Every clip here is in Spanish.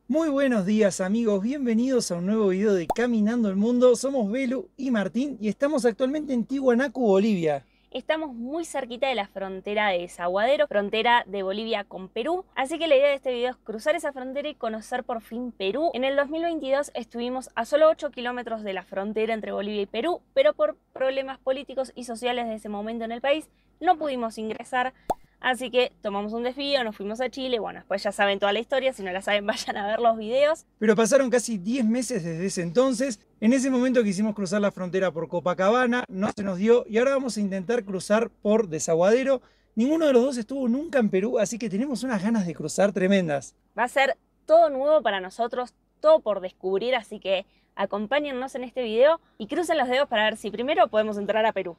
Muy buenos días amigos, bienvenidos a un nuevo video de Caminando el Mundo. Somos Belu y Martín y estamos actualmente en Tiwanaku, Bolivia. Estamos muy cerquita de la frontera de Desaguadero, frontera de Bolivia con Perú. Así que la idea de este video es cruzar esa frontera y conocer por fin Perú. En el 2022 estuvimos a solo 8 kilómetros de la frontera entre Bolivia y Perú, pero por problemas políticos y sociales de ese momento en el país no pudimos ingresar. Así que tomamos un desvío, nos fuimos a Chile. Bueno, después ya saben toda la historia, si no la saben vayan a ver los videos. Pero pasaron casi 10 meses desde ese entonces. En ese momento quisimos cruzar la frontera por Copacabana, no se nos dio y ahora vamos a intentar cruzar por Desaguadero. Ninguno de los dos estuvo nunca en Perú, así que tenemos unas ganas de cruzar tremendas. Va a ser todo nuevo para nosotros, todo por descubrir, así que acompáñennos en este video y crucen los dedos para ver si primero podemos entrar a Perú.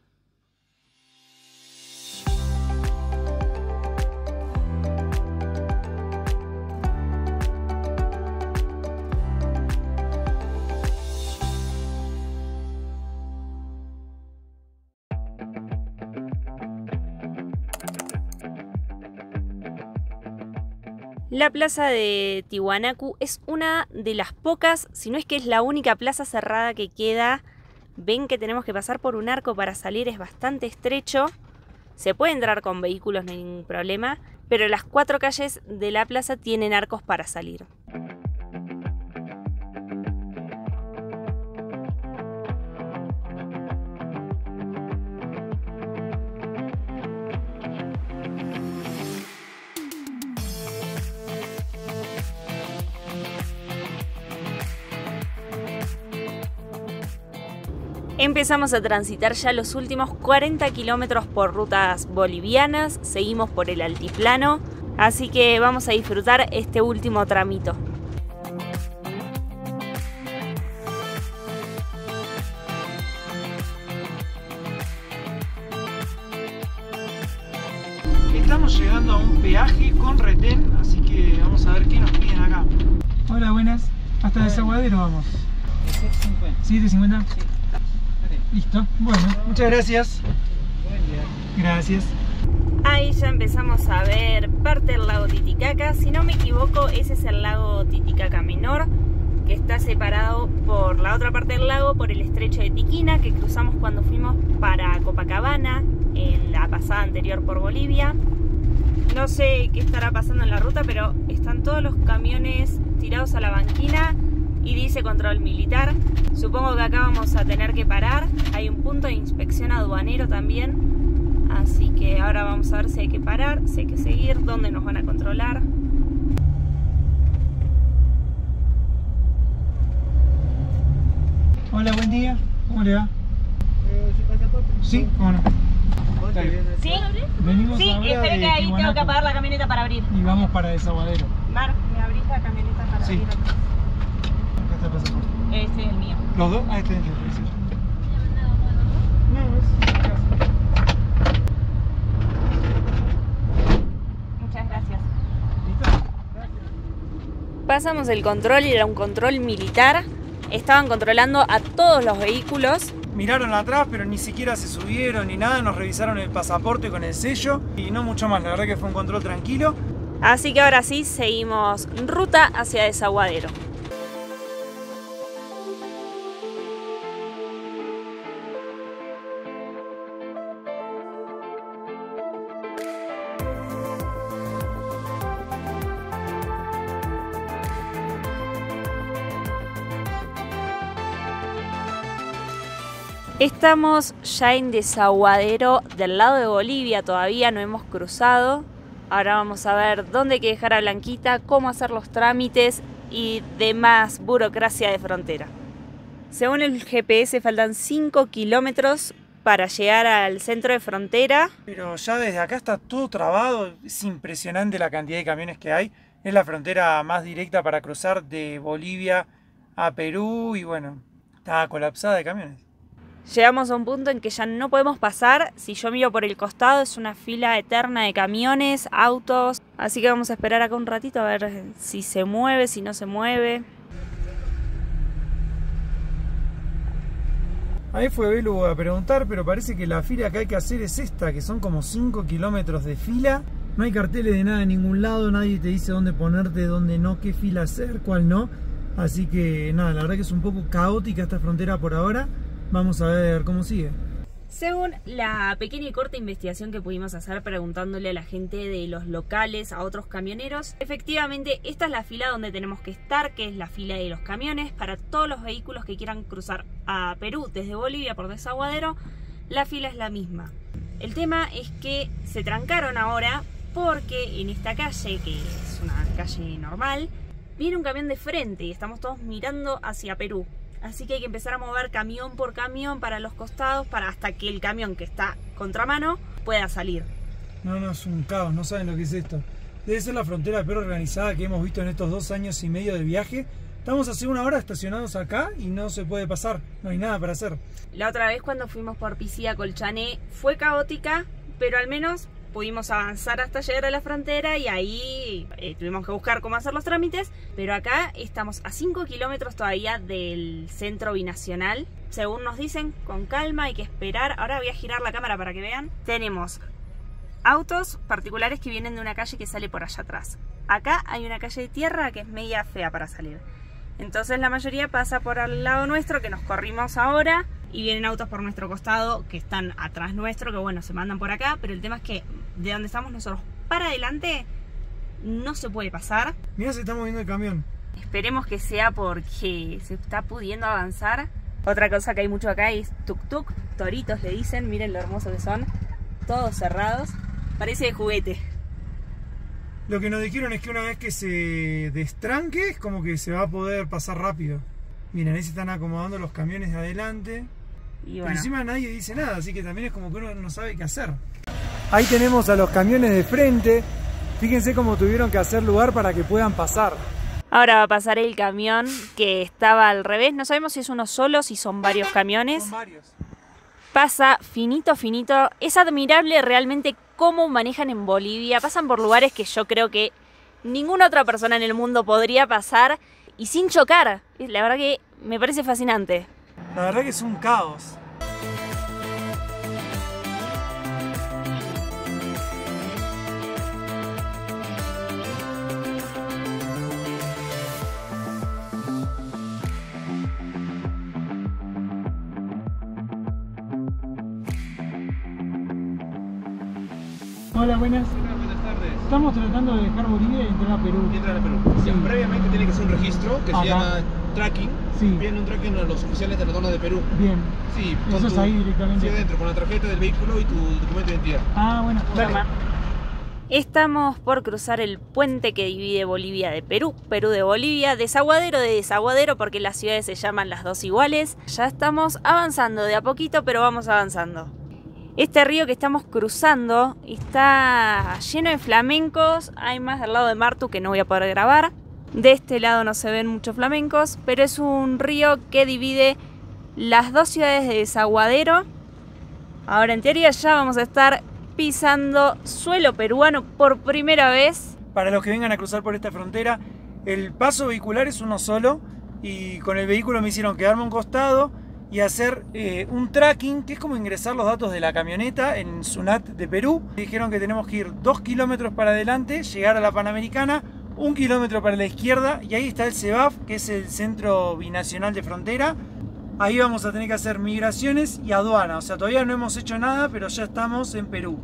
La plaza de Tiwanaku es una de las pocas, si no es que es la única plaza cerrada que queda. Ven que tenemos que pasar por un arco para salir, es bastante estrecho. Se puede entrar con vehículos, no hay ningún problema, pero las 4 calles de la plaza tienen arcos para salir. Empezamos a transitar ya los últimos 40 kilómetros por rutas bolivianas, seguimos por el altiplano, así que vamos a disfrutar este último tramito. Estamos llegando a un peaje con retén, así que vamos a ver qué nos piden acá. Hola, buenas. Hasta Desaguadero vamos. 7.50. ¿7.50? Sí. Listo, bueno, muchas gracias. Buen día. Gracias. Ahí ya empezamos a ver parte del lago Titicaca. Si no me equivoco, ese es el lago Titicaca Menor, que está separado por la otra parte del lago por el estrecho de Tiquina, que cruzamos cuando fuimos para Copacabana en la pasada anterior por Bolivia. No sé qué estará pasando en la ruta, pero están todos los camiones tirados a la banquina y dice control militar. Supongo que acá vamos a tener que parar. Hay un punto de inspección aduanero también, así que ahora vamos a ver si hay que parar, si hay que seguir, dónde nos van a controlar. Hola, buen día. ¿Cómo le va? Sí, ¿cómo no? ¿Sí? Venimos Sí, ahora espere de que ahí tengo Tiwanaku que apagar la camioneta para abrir. y vamos para Desaguadero. Mar, ¿me abrís la camioneta para Sí. abrir? Acá está el pasaporte. Este es el mío. ¿Los dos? Ah, este es el precio. No, es casa. Muchas gracias. ¿Listo? Pasamos el control y era un control militar. Estaban controlando a todos los vehículos. Miraron atrás, pero ni siquiera se subieron ni nada. Nos revisaron el pasaporte con el sello y no mucho más. La verdad que fue un control tranquilo. Así que ahora sí, seguimos ruta hacia Desaguadero. Estamos ya en Desaguadero, del lado de Bolivia, todavía no hemos cruzado. Ahora vamos a ver dónde hay que dejar a Blanquita, cómo hacer los trámites y demás burocracia de frontera. Según el GPS faltan 5 kilómetros para llegar al centro de frontera. Pero ya desde acá está todo trabado. Es impresionante la cantidad de camiones que hay. Es la frontera más directa para cruzar de Bolivia a Perú y bueno, está colapsada de camiones. Llegamos a un punto en que ya no podemos pasar. Si yo miro por el costado es una fila eterna de camiones, autos. Así que vamos a esperar acá un ratito a ver si se mueve, si no se mueve. Ahí fue Belu a preguntar, pero parece que la fila que hay que hacer es esta, que son como 5 kilómetros de fila No hay carteles de nada en ningún lado, nadie te dice dónde ponerte, dónde no, qué fila hacer, cuál no. Así que nada, la verdad que es un poco caótica esta frontera por ahora. Vamos a ver cómo sigue. Según la pequeña y corta investigación que pudimos hacer preguntándole a la gente de los locales, a otros camioneros, efectivamente esta es la fila donde tenemos que estar, que es la fila de los camiones. Para todos los vehículos que quieran cruzar a Perú desde Bolivia por Desaguadero, la fila es la misma. El tema es que se trancaron ahora porque en esta calle, que es una calle normal, viene un camión de frente y estamos todos mirando hacia Perú. Así que hay que empezar a mover camión por camión para los costados, para hasta que el camión que está contramano pueda salir. No, es un caos, no saben lo que es esto. Debe ser la frontera de Perú organizada que hemos visto en estos 2 años y medio de viaje. Estamos hace 1 hora estacionados acá y no se puede pasar, no hay nada para hacer. La otra vez cuando fuimos por Piscía Colchané fue caótica, pero al menos pudimos avanzar hasta llegar a la frontera y ahí tuvimos que buscar cómo hacer los trámites, pero acá estamos a 5 kilómetros todavía del centro binacional. Según nos dicen, con calma, hay que esperar. Ahora voy a girar la cámara para que vean. Tenemos autos particulares que vienen de una calle que sale por allá atrás. Acá hay una calle de tierra que es media fea para salir. Entonces la mayoría pasa por al lado nuestro, que nos corrimos ahora, y vienen autos por nuestro costado que están atrás nuestro, que bueno, se mandan por acá, pero el tema es que de donde estamos nosotros para adelante no se puede pasar. Mira, se está moviendo el camión. Esperemos que sea porque se está pudiendo avanzar. Otra cosa que hay mucho acá es tuk-tuk, toritos le dicen, miren lo hermoso que son, todos cerrados, parece de juguete. Lo que nos dijeron es que una vez que se destranque es como que se va a poder pasar rápido. Miren, ahí se están acomodando los camiones de adelante. Y bueno, pero encima nadie dice nada, así que también es como que uno no sabe qué hacer. Ahí tenemos a los camiones de frente. Fíjense cómo tuvieron que hacer lugar para que puedan pasar. Ahora va a pasar el camión que estaba al revés. No sabemos si es uno solo, si son varios camiones. Son varios. Pasa finito, finito. Es admirable realmente cómo manejan en Bolivia. Pasan por lugares que yo creo que ninguna otra persona en el mundo podría pasar y sin chocar. La verdad que me parece fascinante. La verdad que es un caos. Hola, buenas. Hola, buenas tardes. Estamos tratando de dejar Bolivia y entrar a Perú. Entrar a Perú. Sí. Previamente tiene que ser un registro que Acá se llama tracking. Sí. Viene un tracking a los oficiales de la aduana de Perú. Bien. Sí, Eso es ahí directamente. Sí, adentro, con la tarjeta del vehículo y tu documento de identidad. Ah, bueno. Dale. Estamos por cruzar el puente que divide Bolivia de Perú, Perú de Bolivia, Desaguadero de Desaguadero, porque las ciudades se llaman las dos iguales. Ya estamos avanzando de a poquito, pero vamos avanzando. Este río que estamos cruzando está lleno de flamencos. Hay más del lado de Martu que no voy a poder grabar. De este lado no se ven muchos flamencos, pero es un río que divide las dos ciudades de Desaguadero. Ahora en teoría ya vamos a estar pisando suelo peruano por primera vez. Para los que vengan a cruzar por esta frontera, el paso vehicular es uno solo y con el vehículo me hicieron quedarme a un costado y hacer un tracking, que es como ingresar los datos de la camioneta en SUNAT de Perú. Dijeron que tenemos que ir 2 kilómetros para adelante, llegar a la Panamericana, 1 kilómetro para la izquierda y ahí está el CEBAF, que es el Centro Binacional de Frontera. Ahí vamos a tener que hacer migraciones y aduana, o sea, todavía no hemos hecho nada, pero ya estamos en Perú.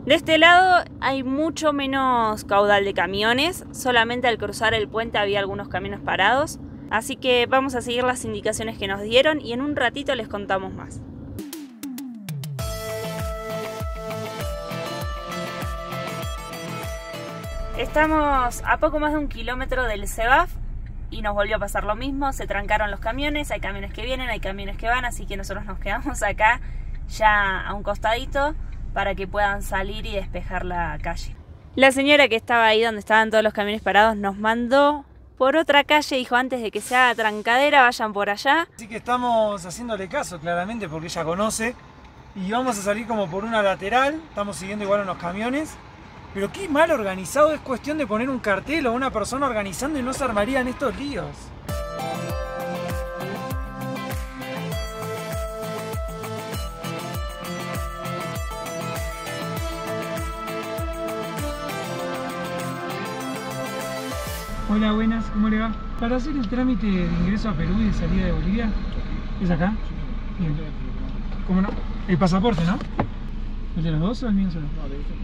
De este lado hay mucho menos caudal de camiones, solamente al cruzar el puente había algunos camiones parados. Así que vamos a seguir las indicaciones que nos dieron y en un ratito les contamos más. Estamos a poco más de 1 kilómetro del CEBAF y nos volvió a pasar lo mismo, se trancaron los camiones, hay camiones que vienen, hay camiones que van, así que nosotros nos quedamos acá ya a un costadito para que puedan salir y despejar la calle. La señora que estaba ahí donde estaban todos los camiones parados nos mandó por otra calle, dijo antes de que se haga trancadera, vayan por allá. Así que estamos haciéndole caso claramente porque ella conoce y vamos a salir como por una lateral, estamos siguiendo igual unos camiones. Pero qué mal organizado, es cuestión de poner un cartel o una persona organizando y no se armarían estos líos. Hola, buenas, ¿cómo le va? Para hacer el trámite de ingreso a Perú y de salida de Bolivia, ¿es acá? Bien. ¿Cómo no? El pasaporte, ¿no? ¿El de los dos o el mío solo? No, de usted.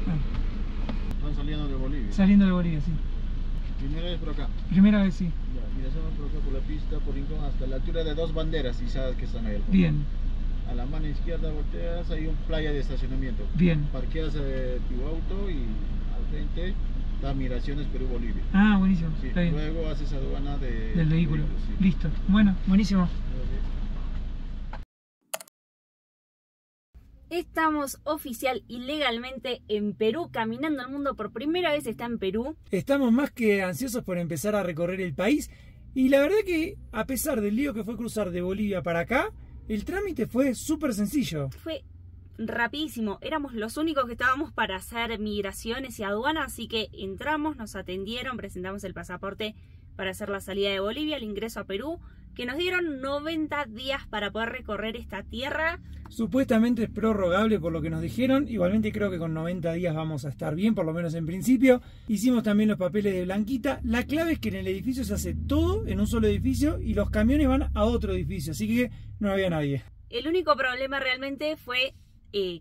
Están saliendo de Bolivia. Saliendo de Bolivia, sí. Primera vez por acá. Primera vez, sí. Ya, y hacemos por acá por la pista, por Rincón, hasta la altura de Dos Banderas, y sabes que están ahí. Bien. A la mano izquierda volteas, hay un playa de estacionamiento. Bien. Parqueas tu auto y al frente está Migraciones Perú-Bolivia. Ah, buenísimo. Sí, Está bien. luego haces aduana Del vehículo. sí. Listo. Bueno, buenísimo. Estamos oficial y legalmente en Perú, caminando el mundo por primera vez. Está en Perú. Estamos más que ansiosos por empezar a recorrer el país y la verdad que a pesar del lío que fue cruzar de Bolivia para acá, el trámite fue súper sencillo. Fue rapidísimo, éramos los únicos que estábamos para hacer migraciones y aduana, así que entramos, nos atendieron, presentamos el pasaporte para hacer la salida de Bolivia, el ingreso a Perú, que nos dieron 90 días para poder recorrer esta tierra. Supuestamente es prorrogable por lo que nos dijeron, igualmente creo que con 90 días vamos a estar bien, por lo menos en principio. Hicimos también los papeles de Blanquita. La clave es que en el edificio se hace todo en un solo edificio y los camiones van a otro edificio, así que no había nadie. El único problema realmente fue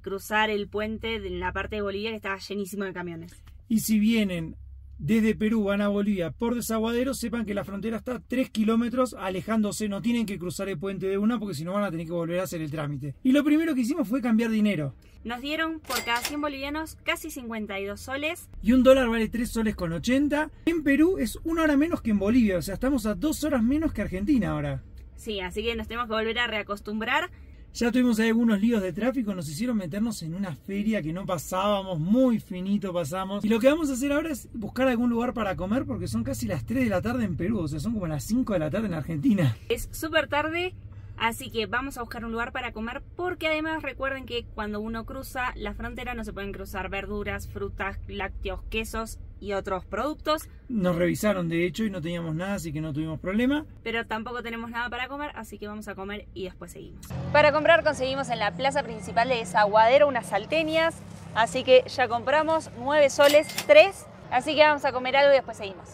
cruzar el puente en la parte de Bolivia, que estaba llenísimo de camiones. Y si vienen desde Perú, van a Bolivia por Desaguadero, sepan que la frontera está a 3 kilómetros alejándose, no tienen que cruzar el puente de una porque si no van a tener que volver a hacer el trámite. Y lo primero que hicimos fue cambiar dinero. Nos dieron por cada 100 bolivianos casi 52 soles. Y un dólar vale 3 soles con 80. En Perú es 1 hora menos que en Bolivia, o sea, estamos a 2 horas menos que Argentina ahora. Sí, así que nos tenemos que volver a reacostumbrar. Ya tuvimos ahí algunos líos de tráfico, nos hicieron meternos en una feria que no pasábamos, muy finito pasamos. Y lo que vamos a hacer ahora es buscar algún lugar para comer porque son casi las 3 de la tarde en Perú, o sea, son como las 5 de la tarde en Argentina. Es súper tarde, así que vamos a buscar un lugar para comer porque además recuerden que cuando uno cruza la frontera no se pueden cruzar verduras, frutas, lácteos, quesos y otros productos. Nos revisaron de hecho y no teníamos nada, así que no tuvimos problema. Pero tampoco tenemos nada para comer, así que vamos a comer y después seguimos. Para comprar conseguimos en la plaza principal de Desaguadero unas salteñas, así que ya compramos 9 soles, 3, así que vamos a comer algo y después seguimos.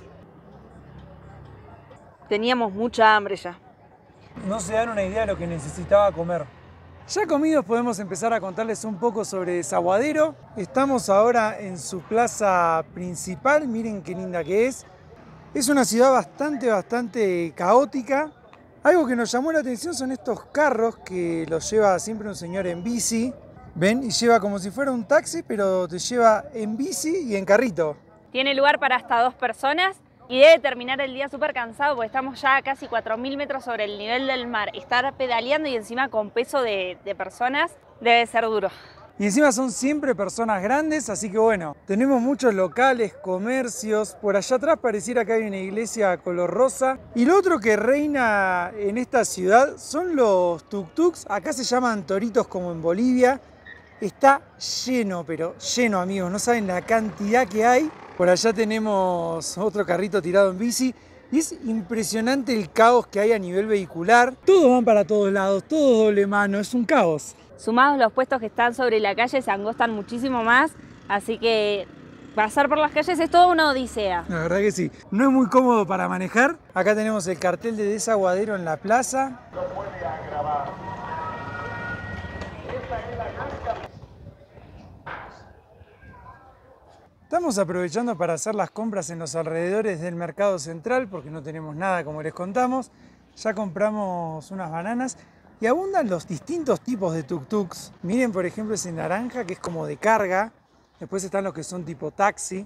Teníamos mucha hambre ya. No se dan una idea de lo que necesitaba comer. Ya comidos podemos empezar a contarles un poco sobre Desaguadero. Estamos ahora en su plaza principal, miren qué linda que es. Es una ciudad bastante caótica. Algo que nos llamó la atención son estos carros que los lleva siempre un señor en bici. Ven, y lleva como si fuera un taxi, pero te lleva en bici y en carrito. Tiene lugar para hasta 2 personas. Y debe terminar el día súper cansado porque estamos ya a casi 4.000 metros sobre el nivel del mar. Estar pedaleando y encima con peso de personas debe ser duro. Y encima son siempre personas grandes, así que bueno, tenemos muchos locales, comercios. Por allá atrás pareciera que hay una iglesia color rosa. Y lo otro que reina en esta ciudad son los tuk-tuks. Acá se llaman toritos como en Bolivia. Está lleno, pero lleno, amigos. No saben la cantidad que hay. Por allá tenemos otro carrito tirado en bici. Y es impresionante el caos que hay a nivel vehicular. Todos van para todos lados, todo doble mano, es un caos. Sumados los puestos que están sobre la calle se angostan muchísimo más. Así que pasar por las calles es toda una odisea. La verdad que sí. No es muy cómodo para manejar. Acá tenemos el cartel de Desaguadero en la plaza. No puede grabar. Estamos aprovechando para hacer las compras en los alrededores del mercado central porque no tenemos nada como les contamos. Ya compramos unas bananas y abundan los distintos tipos de tuk-tuks. Miren por ejemplo ese naranja que es como de carga. Después están los que son tipo taxi.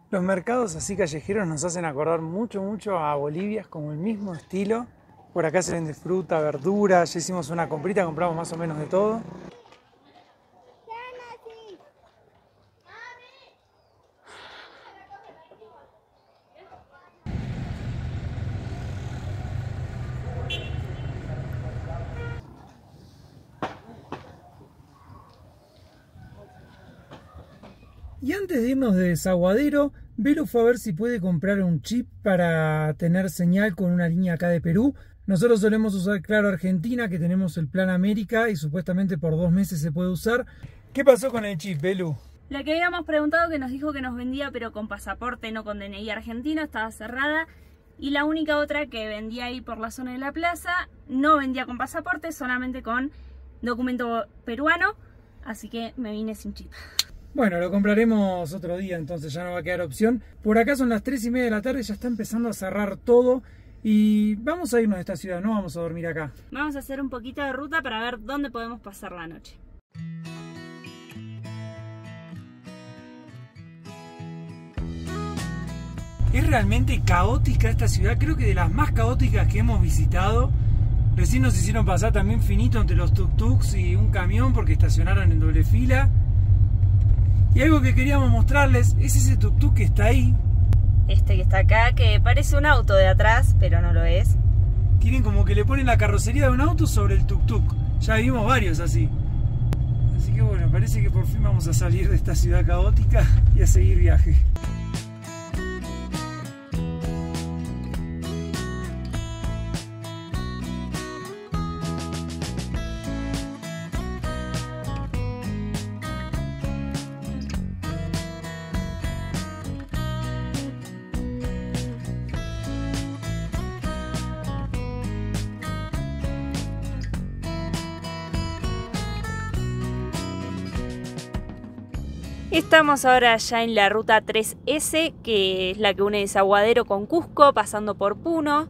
Los mercados así callejeros nos hacen acordar mucho a Bolivia, es como el mismo estilo. Por acá se vende fruta, verdura, ya hicimos una comprita, compramos más o menos de todo. Y antes de irnos de Desaguadero, Vero fue a ver si puede comprar un chip para tener señal con una línea acá de Perú. Nosotros solemos usar Claro Argentina, que tenemos el Plan América y supuestamente por 2 meses se puede usar. ¿Qué pasó con el chip, Belu? La que habíamos preguntado, que nos dijo que nos vendía pero con pasaporte, no con DNI argentino, estaba cerrada. Y la única otra que vendía ahí por la zona de la plaza no vendía con pasaporte, solamente con documento peruano. Así que me vine sin chip. Bueno, lo compraremos otro día, entonces ya no va a quedar opción. Por acá son las 3:30 de la tarde, ya está empezando a cerrar todo. Y vamos a irnos de esta ciudad, no vamos a dormir acá. Vamos a hacer un poquito de ruta para ver dónde podemos pasar la noche. Es realmente caótica esta ciudad, creo que de las más caóticas que hemos visitado. Recién nos hicieron pasar también finito entre los tuk-tuks y un camión porque estacionaron en doble fila. Y algo que queríamos mostrarles es ese tuk-tuk que está ahí. Este que está acá, que parece un auto de atrás, pero no lo es. Tienen como que le ponen la carrocería de un auto sobre el tuk-tuk. Ya vimos varios así. Así que bueno, parece que por fin vamos a salir de esta ciudad caótica y a seguir viaje. Estamos ahora ya en la ruta 3S, que es la que une Desaguadero con Cusco, pasando por Puno.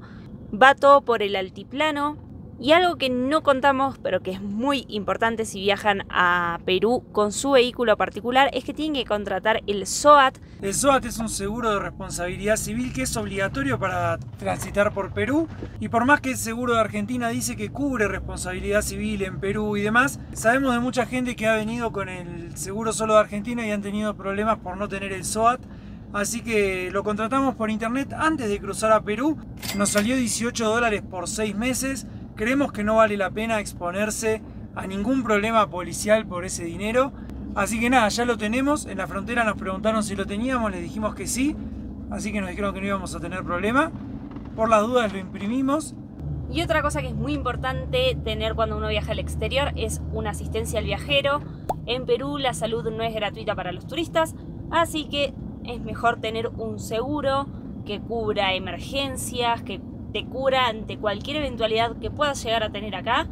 Va todo por el altiplano. Y algo que no contamos, pero que es muy importante si viajan a Perú con su vehículo particular, es que tienen que contratar el SOAT. El SOAT es un seguro de responsabilidad civil que es obligatorio para transitar por Perú. Y por más que el seguro de Argentina dice que cubre responsabilidad civil en Perú y demás, sabemos de mucha gente que ha venido con el seguro solo de Argentina y han tenido problemas por no tener el SOAT. Así que lo contratamos por internet antes de cruzar a Perú. Nos salió $18 por 6 meses. Creemos que no vale la pena exponerse a ningún problema policial por ese dinero. Así que nada, ya lo tenemos. En la frontera nos preguntaron si lo teníamos, les dijimos que sí. Así que nos dijeron que no íbamos a tener problema. Por las dudas lo imprimimos. Y otra cosa que es muy importante tener cuando uno viaja al exterior es una asistencia al viajero. En Perú la salud no es gratuita para los turistas, así que es mejor tener un seguro que cubra emergencias, que te cubra ante cualquier eventualidad que puedas llegar a tener acá.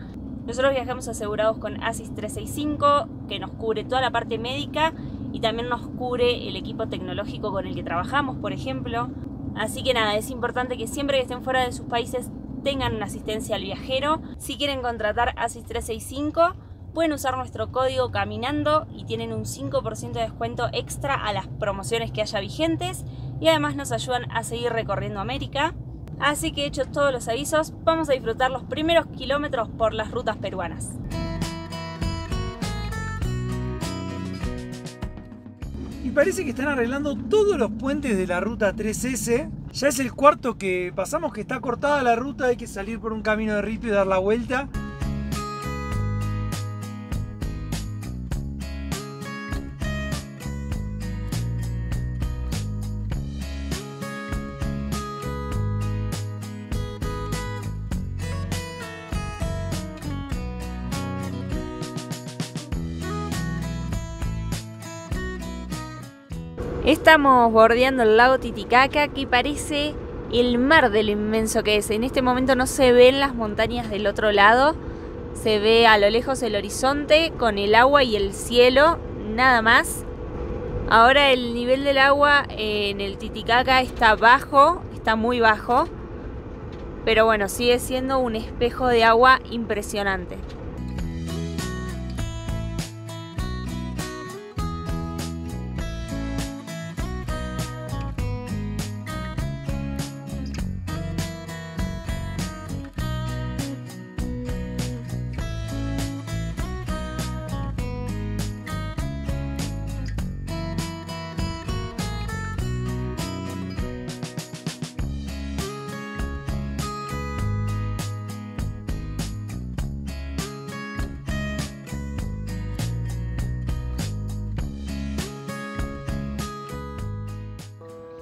Nosotros viajamos asegurados con ASIS 365, que nos cubre toda la parte médica y también nos cubre el equipo tecnológico con el que trabajamos, por ejemplo. Así que nada, es importante que siempre que estén fuera de sus países tengan una asistencia al viajero. Si quieren contratar ASIS 365, pueden usar nuestro código CAMINANDO y tienen un 5% de descuento extra a las promociones que haya vigentes y además nos ayudan a seguir recorriendo América. Así que hechos todos los avisos, vamos a disfrutar los primeros kilómetros por las rutas peruanas. Y parece que están arreglando todos los puentes de la ruta 3S. Ya es el cuarto que pasamos que está cortada la ruta, hay que salir por un camino de ripio y dar la vuelta. Estamos bordeando el lago Titicaca, que parece el mar de lo inmenso que es. En este momento no se ven las montañas del otro lado, se ve a lo lejos el horizonte con el agua y el cielo, nada más. Ahora el nivel del agua en el Titicaca está bajo, está muy bajo, pero bueno, sigue siendo un espejo de agua impresionante.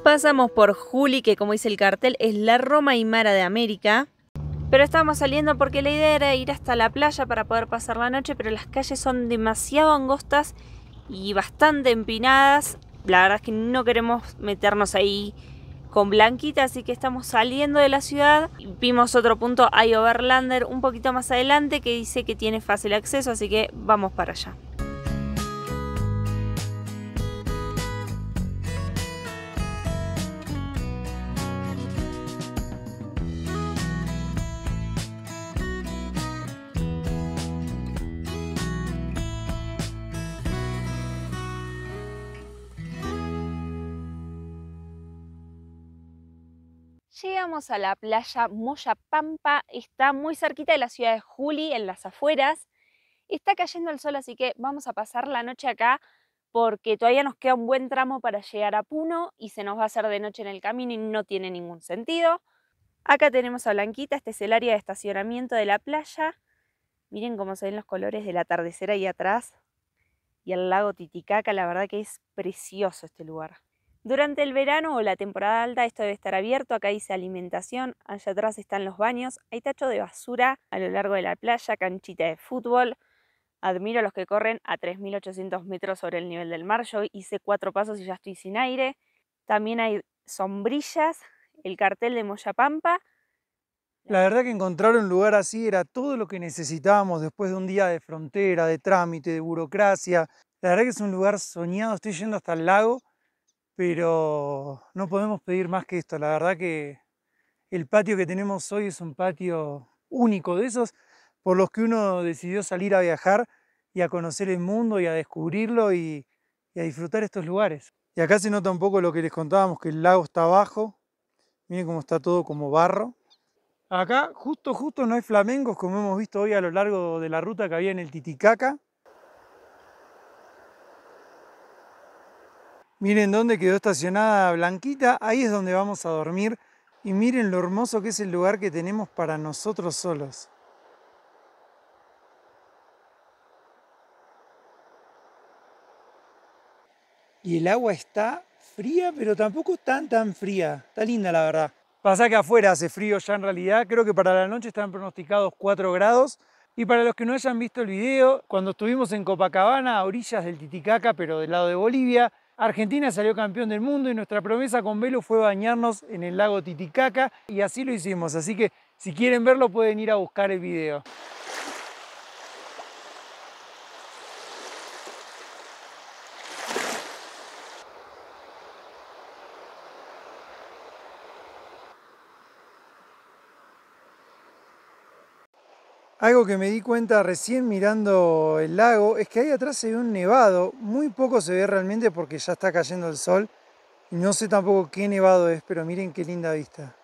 Pasamos por Juli, que como dice el cartel es la Roma Aymara de América. Pero estábamos saliendo porque la idea era ir hasta la playa para poder pasar la noche, pero las calles son demasiado angostas y bastante empinadas. La verdad es que no queremos meternos ahí con Blanquita, así que estamos saliendo de la ciudad. Vimos otro punto, hay Overlander, un poquito más adelante, que dice que tiene fácil acceso, así que vamos para allá. Llegamos a la playa Moyapampa, está muy cerquita de la ciudad de Juli, en las afueras. Está cayendo el sol, así que vamos a pasar la noche acá porque todavía nos queda un buen tramo para llegar a Puno y se nos va a hacer de noche en el camino y no tiene ningún sentido. Acá tenemos a Blanquita, este es el área de estacionamiento de la playa. Miren cómo se ven los colores del atardecer ahí atrás y el lago Titicaca, la verdad que es precioso este lugar. Durante el verano o la temporada alta esto debe estar abierto, acá dice alimentación, allá atrás están los baños, hay tacho de basura a lo largo de la playa, canchita de fútbol. Admiro a los que corren a 3.800 metros sobre el nivel del mar, yo hice 4 pasos y ya estoy sin aire. También hay sombrillas, el cartel de Moyapampa. La verdad que encontrar un lugar así era todo lo que necesitábamos después de un día de frontera, de trámite, de burocracia. La verdad que es un lugar soñado, estoy yendo hasta el lago, pero no podemos pedir más que esto. La verdad que el patio que tenemos hoy es un patio único, de esos por los que uno decidió salir a viajar y a conocer el mundo y a descubrirlo y a disfrutar estos lugares. Y acá se nota un poco lo que les contábamos, que el lago está abajo. Miren cómo está todo como barro. Acá justo no hay flamencos como hemos visto hoy a lo largo de la ruta que había en el Titicaca. Miren dónde quedó estacionada Blanquita, ahí es donde vamos a dormir. Y miren lo hermoso que es el lugar que tenemos para nosotros solos. Y el agua está fría, pero tampoco tan fría. Está linda la verdad. Pasa que afuera hace frío ya en realidad. Creo que para la noche están pronosticados 4 grados. Y para los que no hayan visto el video, cuando estuvimos en Copacabana, a orillas del Titicaca, pero del lado de Bolivia, Argentina salió campeón del mundo y nuestra promesa con Velo fue bañarnos en el lago Titicaca y así lo hicimos. Así que si quieren verlo pueden ir a buscar el video. Algo que me di cuenta recién mirando el lago es que ahí atrás se ve un nevado. Muy poco se ve realmente porque ya está cayendo el sol. Y no sé tampoco qué nevado es, pero miren qué linda vista.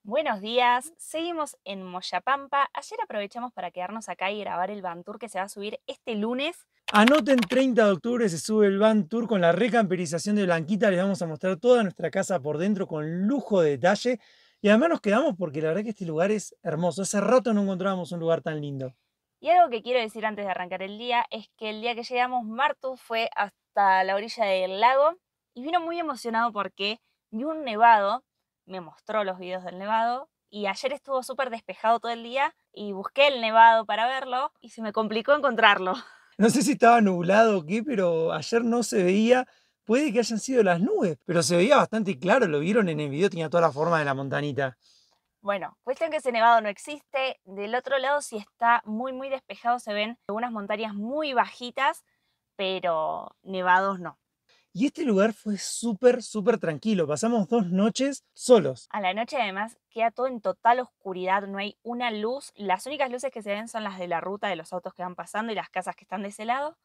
Buenos días, seguimos en Moyapampa. Ayer aprovechamos para quedarnos acá y grabar el van tour que se va a subir este lunes. Anoten, 30 de octubre se sube el van tour con la recamperización de Blanquita. Les vamos a mostrar toda nuestra casa por dentro con lujo de detalle. Y además nos quedamos porque la verdad que este lugar es hermoso. Hace rato no encontrábamos un lugar tan lindo. Y algo que quiero decir antes de arrancar el día es que el día que llegamos, Martu fue hasta la orilla del lago y vino muy emocionado porque vio un nevado, me mostró los videos del nevado y ayer estuvo súper despejado todo el día y busqué el nevado para verlo y se me complicó encontrarlo. No sé si estaba nublado o qué, pero ayer no se veía. Puede que hayan sido las nubes, pero se veía bastante claro, lo vieron en el video, tenía toda la forma de la montañita. Bueno, cuestión que ese nevado no existe. Del otro lado sí está muy despejado, se ven algunas montañas muy bajitas, pero nevados no. Y este lugar fue súper tranquilo, pasamos 2 noches solos. A la noche además queda todo en total oscuridad, no hay una luz. Las únicas luces que se ven son las de la ruta de los autos que van pasando y las casas que están de ese lado.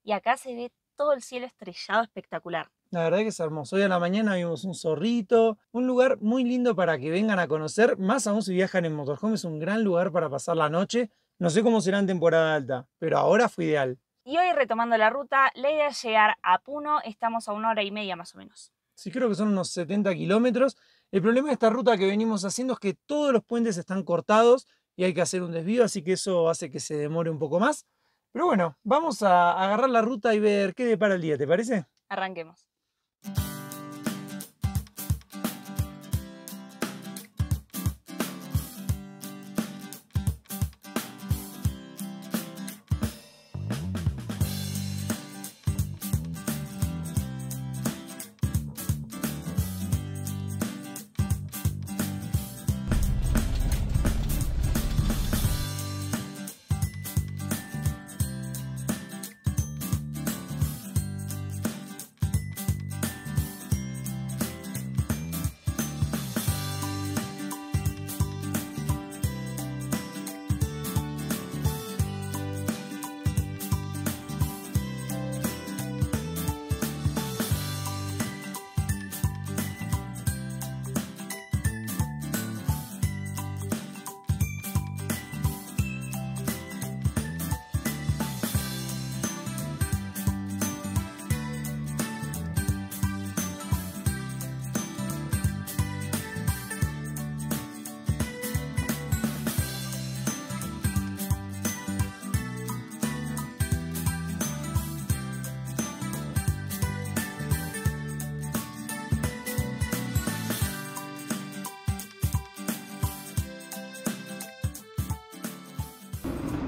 Y acá se ve todo el cielo estrellado espectacular. La verdad que es hermoso. Hoy a la mañana vimos un zorrito, un lugar muy lindo para que vengan a conocer, más aún si viajan en motorhome, es un gran lugar para pasar la noche. No sé cómo será en temporada alta, pero ahora fue ideal. Y hoy, retomando la ruta, la idea es llegar a Puno, estamos a 1 hora y media más o menos. Sí, creo que son unos 70 kilómetros. El problema de esta ruta que venimos haciendo es que todos los puentes están cortados y hay que hacer un desvío, así que eso hace que se demore un poco más. Pero bueno, vamos a agarrar la ruta y ver qué depara el día, ¿te parece? Arranquemos.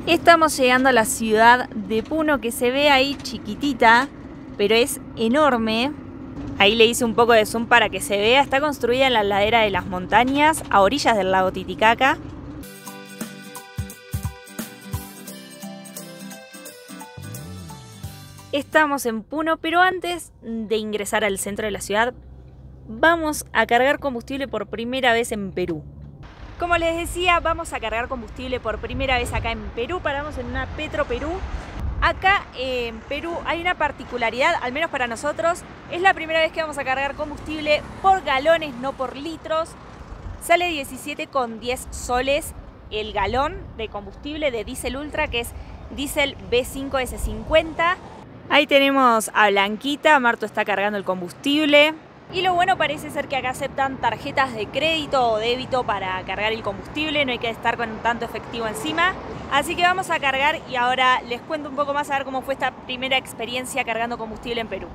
Estamos llegando a la ciudad de Puno, que se ve ahí chiquitita, pero es enorme. Ahí le hice un poco de zoom para que se vea. Está construida en la ladera de las montañas, a orillas del lago Titicaca. Estamos en Puno, pero antes de ingresar al centro de la ciudad, vamos a cargar combustible por primera vez en Perú. Como les decía, vamos a cargar combustible por primera vez acá en Perú. Paramos en una Petro Perú. Acá en Perú hay una particularidad, al menos para nosotros. Es la primera vez que vamos a cargar combustible por galones, no por litros. Sale 17,10 soles el galón de combustible de Diesel Ultra, que es Diesel B5S50. Ahí tenemos a Blanquita, Marto está cargando el combustible. Y lo bueno parece ser que acá aceptan tarjetas de crédito o débito para cargar el combustible, no hay que estar con tanto efectivo encima. Así que vamos a cargar y ahora les cuento un poco más a ver cómo fue esta primera experiencia cargando combustible en Perú.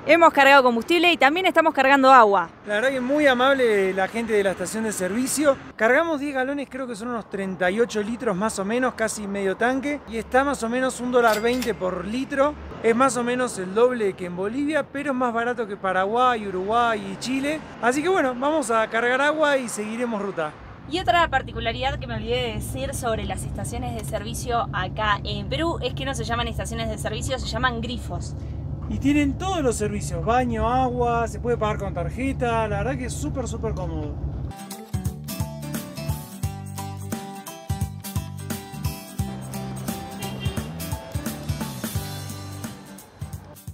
Hemos cargado combustible y también estamos cargando agua. La verdad que muy amable la gente de la estación de servicio. Cargamos 10 galones, creo que son unos 38 litros más o menos, casi medio tanque. Y está más o menos $1.20 por litro. Es más o menos el doble que en Bolivia, pero es más barato que Paraguay, Uruguay y Chile. Así que bueno, vamos a cargar agua y seguiremos ruta. Y otra particularidad que me olvidé de decir sobre las estaciones de servicio acá en Perú es que no se llaman estaciones de servicio, se llaman grifos. Y tienen todos los servicios, baño, agua, se puede pagar con tarjeta, la verdad que es súper cómodo.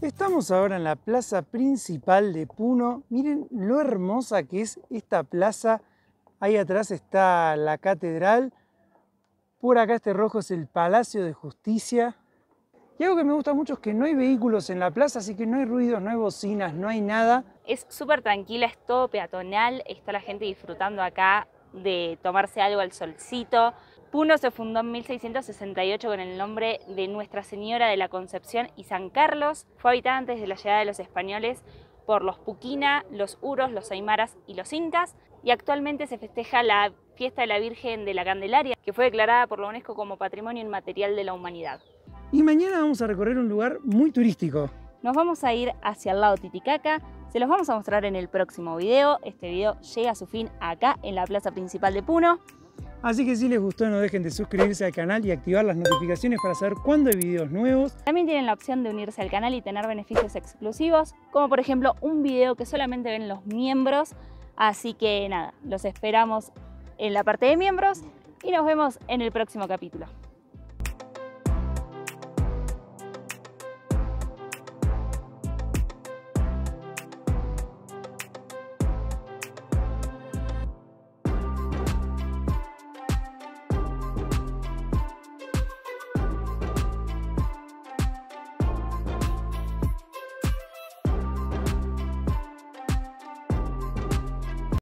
Estamos ahora en la plaza principal de Puno. Miren lo hermosa que es esta plaza. Ahí atrás está la catedral. Por acá este rojo es el Palacio de Justicia. Y algo que me gusta mucho es que no hay vehículos en la plaza, así que no hay ruidos, no hay bocinas, no hay nada. Es súper tranquila, es todo peatonal, está la gente disfrutando acá de tomarse algo al solcito. Puno se fundó en 1668 con el nombre de Nuestra Señora de la Concepción y San Carlos. Fue habitada antes de la llegada de los españoles por los Puquina, los Uros, los Aymaras y los Incas. Y actualmente se festeja la fiesta de la Virgen de la Candelaria, que fue declarada por la UNESCO como Patrimonio Inmaterial de la Humanidad. Y mañana vamos a recorrer un lugar muy turístico. Nos vamos a ir hacia el lago Titicaca, se los vamos a mostrar en el próximo video. Este video llega a su fin acá en la plaza principal de Puno. Así que si les gustó no dejen de suscribirse al canal y activar las notificaciones para saber cuándo hay videos nuevos. También tienen la opción de unirse al canal y tener beneficios exclusivos, como por ejemplo un video que solamente ven los miembros. Así que nada, los esperamos en la parte de miembros y nos vemos en el próximo capítulo.